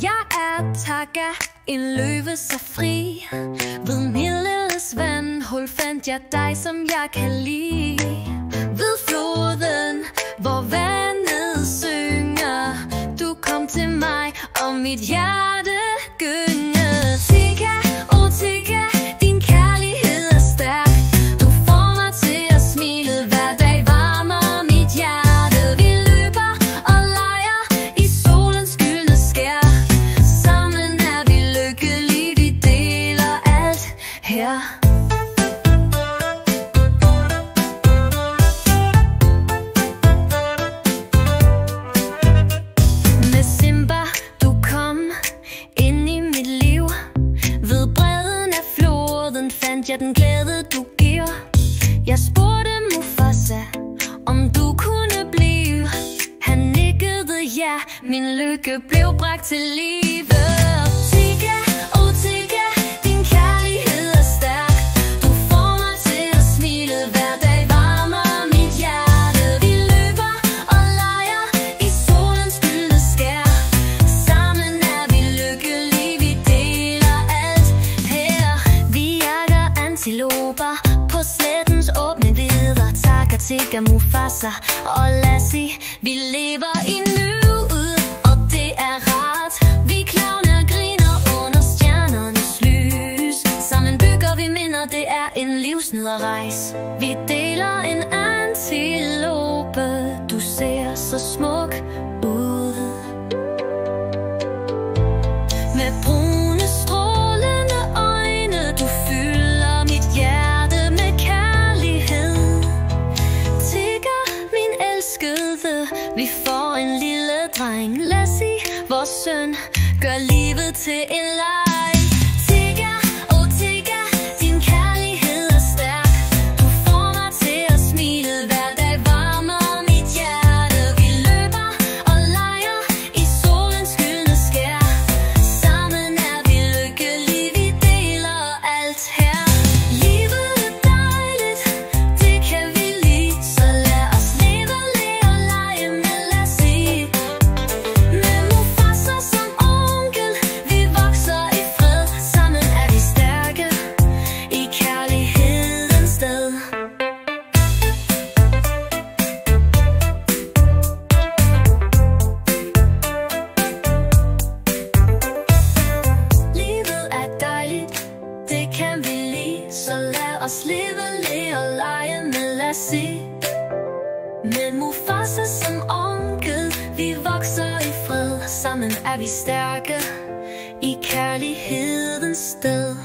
Jeg er Taka, en løve så fri. Ved min lilles vandhul fandt jeg dig, som jeg kan lide. Ved floden, hvor vandet synger, du kom til mig, og mit hjerte gynger. Tika, oh Tika, din kærlighed er stærk. Du får mig til at smile, hver dag varmer mit hjerte. Vi løber og leger i solens gyldne skær. Sammen er vi lykkelige, vi deler alt her. Med Simba, du kom ind i mit liv. Ved bredden af floden fandt jeg den glæde, du giver. Jeg spurgte Mufasa, om du kunne blive. Han nikkede ja, min lykke blev bragt til live. Tika, oh Tika, din kærlighed er stærk. Du får mig til at smile, hver dag varmer mit hjerte. Vi løber og leger i solens gyldne skær. Sammen er vi lykkelige, vi deler alt her. Vi jager antiloper på slettens åbne vidder. Taka, Tika, Mufasa og Lassie, vi lever i nuet, og det er rart. Vi klovner griner under stjernernes lys. Sammen bygger vi minder, det er en livsnyderrejs. Vi deler en antilope, du ser så smuk ud. Med brune strålende øjne, du fylder mit hjerte med kærlighed. Tika, min elskede, vi får en lille dreng. Lassie, vores søn, gør livet til en leg. Tika, oh Tika, din kærlighed er stærk. Du får mig til at smile, hver dag varmer mit hjerte. Vi løber og leger i solens gyldne skær. Sammen er vi lykkelige, vi deler alt her. Livet er dejligt, det kan vi lide. Så lad os leve, le og lege med Lassie. Med Mufasa som onkel, vi vokser i fred. Sammen er vi stærke i kærlighedens sted. Livet er dejligt, det kan vi lide. Så lad os leve, le og lege med Lassie. Med Mufasa som onkel, vi vokser i fred. Sammen er vi stærke i kærlighedens sted.